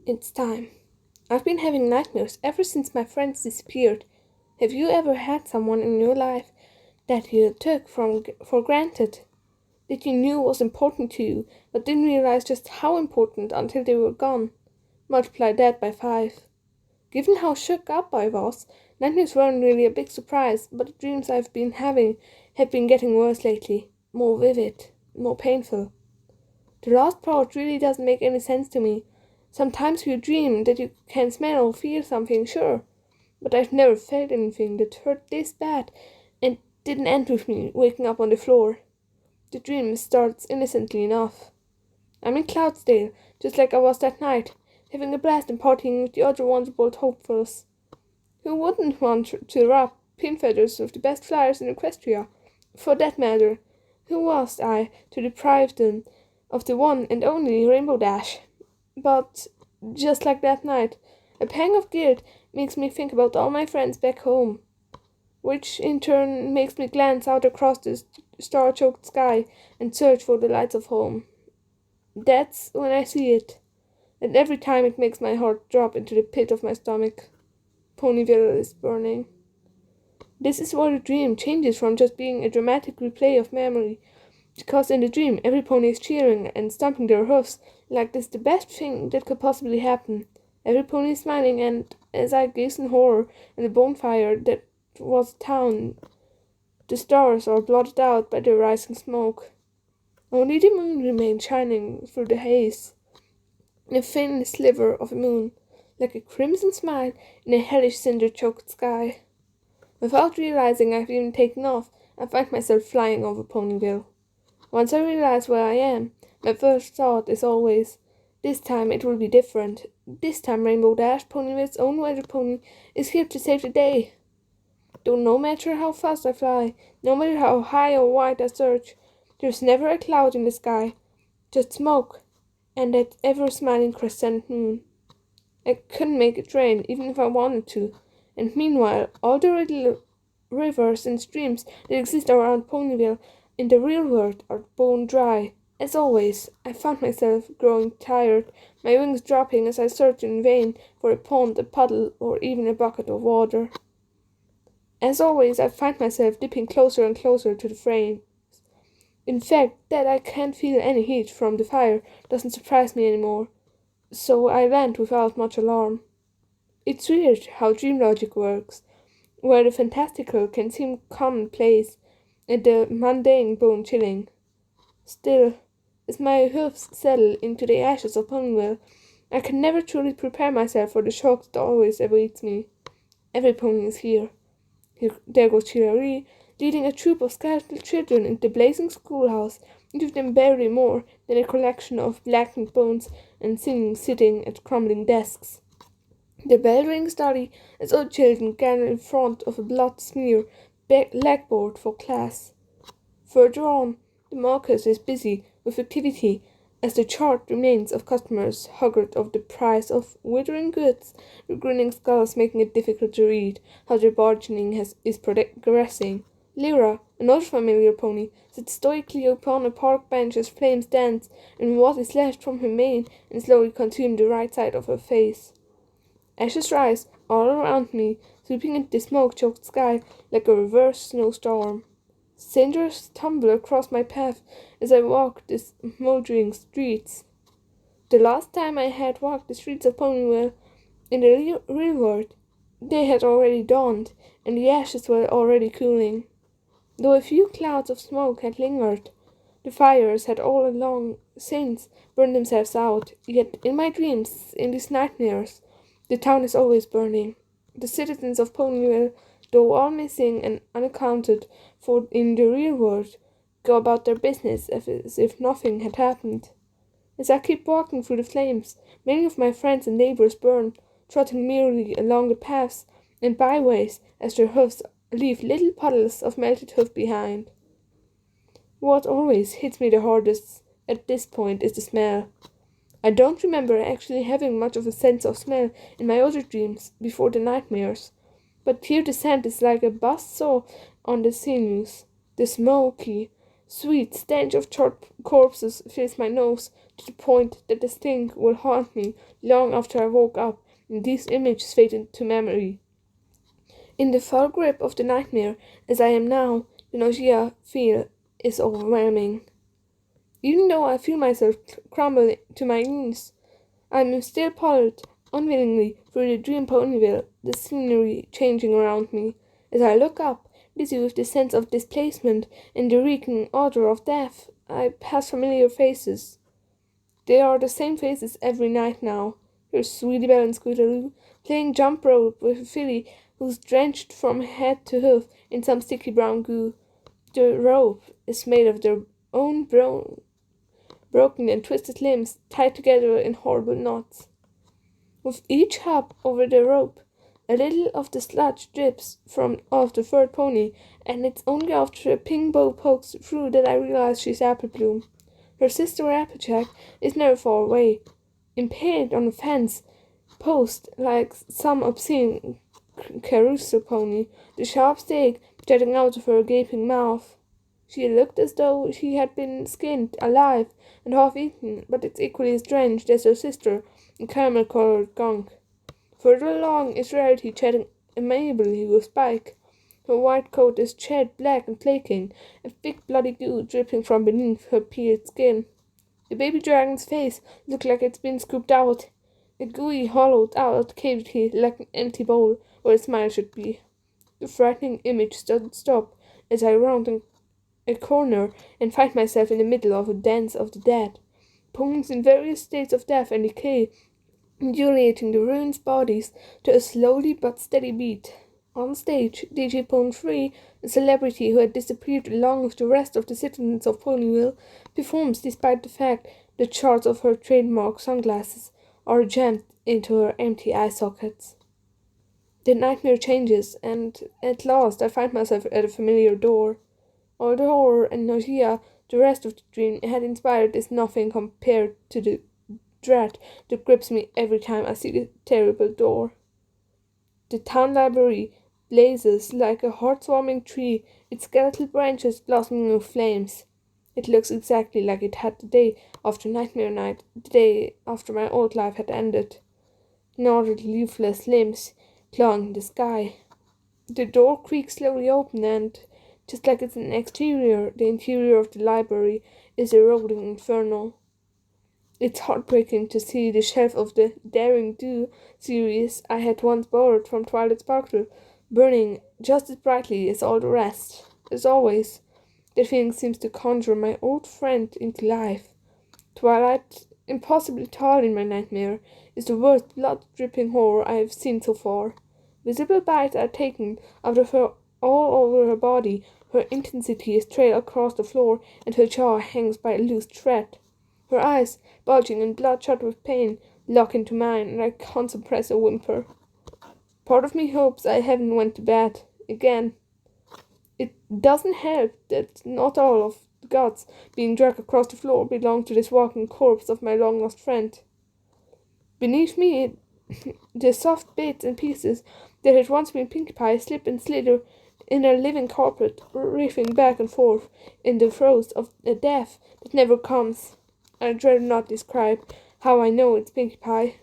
It's time. I've been having nightmares ever since my friends disappeared. Have you ever had someone in your life that you took for granted, that you knew was important to you, but didn't realize just how important until they were gone? Multiply that by 5. Given how shook up I was, nightmares weren't really a big surprise, but the dreams I've been having have been getting worse lately. More vivid, more painful. The last part really doesn't make any sense to me. Sometimes you dream that you can smell or feel something, sure, but I've never felt anything that hurt this bad and didn't end with me waking up on the floor. The dream starts innocently enough. I'm in Cloudsdale, just like I was that night, having a blast and partying with the other wonderful hopefuls. Who wouldn't want to rub pin feathers with the best flyers in Equestria? For that matter, who was I to deprive them of the one and only Rainbow Dash? But, just like that night, a pang of guilt makes me think about all my friends back home, which in turn makes me glance out across the star-choked sky and search for the lights of home. That's when I see it, and every time it makes my heart drop into the pit of my stomach. Ponyville is burning. This is where the dream changes from just being a dramatic replay of memory, because in the dream every pony is cheering and stomping their hoofs like this the best thing that could possibly happen. Every pony is smiling, and as I gaze in horror at the bonfire that was town, the stars are blotted out by the rising smoke. Only the moon remained shining through the haze, a thin sliver of a moon, like a crimson smile in a hellish cinder-choked sky. Without realizing I've even taken off, I find myself flying over Ponyville. Once I realize where I am, my first thought is always, this time it will be different. This time Rainbow Dash, Ponyville's own weather pony, is here to save the day. Though no matter how fast I fly, no matter how high or wide I search, there's never a cloud in the sky, just smoke and that ever-smiling crescent moon. I couldn't make it rain, even if I wanted to, and meanwhile all the little rivers and streams that exist around Ponyville in the real world are bone dry. As always, I found myself growing tired, my wings dropping as I searched in vain for a pond, a puddle, or even a bucket of water. As always, I find myself dipping closer and closer to the flames. In fact, that I can't feel any heat from the fire doesn't surprise me anymore, so I went without much alarm. It's weird how dream logic works, where the fantastical can seem commonplace and the mundane bone-chilling. Still, as my hoofs settle into the ashes of Ponyville, I can never truly prepare myself for the shock that always awaits me. Every pony is here. There goes Chilari, leading a troop of skeletal children into the blazing schoolhouse, with them barely more than a collection of blackened bones and sitting at crumbling desks. The bell rings steady as old children gather in front of a blood-smeared blackboard for class. Further on, the market is busy with activity as the charred remains of customers haggled of the price of withering goods, the grinning skulls making it difficult to read how their bargaining is progressing. Lyra, another familiar pony, sits stoically upon a park bench as flames dance in what is left from her mane and slowly consume the right side of her face. Ashes rise all around me, sweeping into the smoke-choked sky like a reverse snowstorm. Cinders tumble across my path as I walk the smouldering streets. The last time I had walked the streets of Ponyville in the real world, they had already dawned, and the ashes were already cooling. Though a few clouds of smoke had lingered, the fires had all along since burned themselves out, yet in my dreams, in these nightmares, the town is always burning. The citizens of Ponyville, though all missing and unaccounted for in the real world, go about their business as if nothing had happened. As I keep walking through the flames, many of my friends and neighbors burn, trotting merely along the paths and byways as their hoofs leave little puddles of melted hoof behind. What always hits me the hardest at this point is the smell. I don't remember actually having much of a sense of smell in my other dreams before the nightmares, but here the scent is like a buzzsaw on the sinews. The smoky, Sweet stench of charred corpses fills my nose to the point that the stink will haunt me long after I woke up and these images fade into memory. In the full grip of the nightmare, as I am now, the nausea feel is overwhelming. Even though I feel myself crumble to my knees, I am still pulled unwillingly through the dream ponyville, the scenery changing around me. As I look up, dizzy with the sense of displacement and the reeking odor of death, I pass familiar faces. They are the same faces every night now. Here's Sweetie Belle and Scootaloo playing jump rope with a filly who's drenched from head to hoof in some sticky brown goo. The rope is made of their own broken and twisted limbs tied together in horrible knots. With each hop over the rope, a little of the sludge drips from off the third pony, and it's only after a pink bow pokes through that I realize she's Apple Bloom. Her sister Applejack is never far away, impaled on a fence post like some obscene carousel pony, the sharp stake jutting out of her gaping mouth. She looked as though she had been skinned alive and half eaten, but it's equally as drenched as her sister in caramel-colored gunk. Further along is Rarity chatting amiably with Spike. Her white coat is jet black and flaking, and thick bloody goo dripping from beneath her peeled skin. The baby dragon's face looked like it's been scooped out, a gooey, hollowed-out cavity like an empty bowl where a smile should be. The frightening image doesn't stop as I round a corner and find myself in the middle of a dance of the dead. Ponies in various states of death and decay, undulating the ruined bodies to a slowly but steady beat. On stage, DJ Pony 3, a celebrity who had disappeared along with the rest of the citizens of Ponyville, performs despite the fact the shards of her trademark sunglasses are jammed into her empty eye sockets. The nightmare changes, and at last I find myself at a familiar door. All the horror and nausea the rest of the dream had inspired is nothing compared to the dread that grips me every time I see the terrible door. The town library blazes like a heart-warming tree, its skeletal branches blossoming with flames. It looks exactly like it had the day after Nightmare Night, the day after my old life had ended. Gnarled, leafless limbs clawing the sky. The door creaks slowly open and, just like its exterior, the interior of the library is a rolling inferno. It's heartbreaking to see the shelf of the Daring Do series I had once borrowed from Twilight Sparkle burning just as brightly as all the rest. As always, the feeling seems to conjure my old friend into life. Twilight, impossibly tall in my nightmare, is the worst blood-dripping horror I have seen so far. Visible bites are taken out of her all over her body, her intensity is trailed across the floor, and her jaw hangs by a loose thread. Her eyes, bulging and bloodshot with pain, lock into mine, and I can't suppress a whimper. Part of me hopes I haven't went to bed again. It doesn't help that not all of the guts being dragged across the floor belong to this walking corpse of my long-lost friend. Beneath me, the soft bits and pieces that had once been Pinkie Pie slip and slither in a living carpet, riffing back and forth in the throes of a death that never comes. I'd rather not describe how I know it's Pinkie Pie.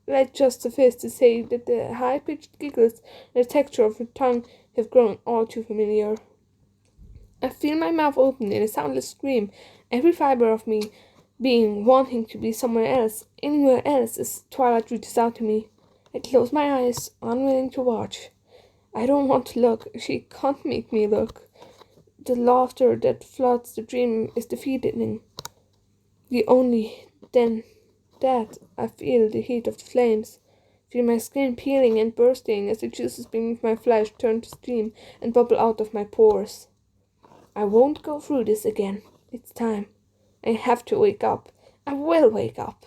Let just suffice to say that the high-pitched giggles and the texture of her tongue have grown all too familiar. I feel my mouth open in a soundless scream, every fibre of me being wanting to be somewhere else, anywhere else, as twilight reaches out to me. I close my eyes, unwilling to watch. I don't want to look. She can't make me look. The laughter that floods the dream is defeating. The only then that I feel the heat of the flames. Feel my skin peeling and bursting as the juices beneath my flesh turn to steam and bubble out of my pores. I won't go through this again. It's time. I have to wake up. I will wake up.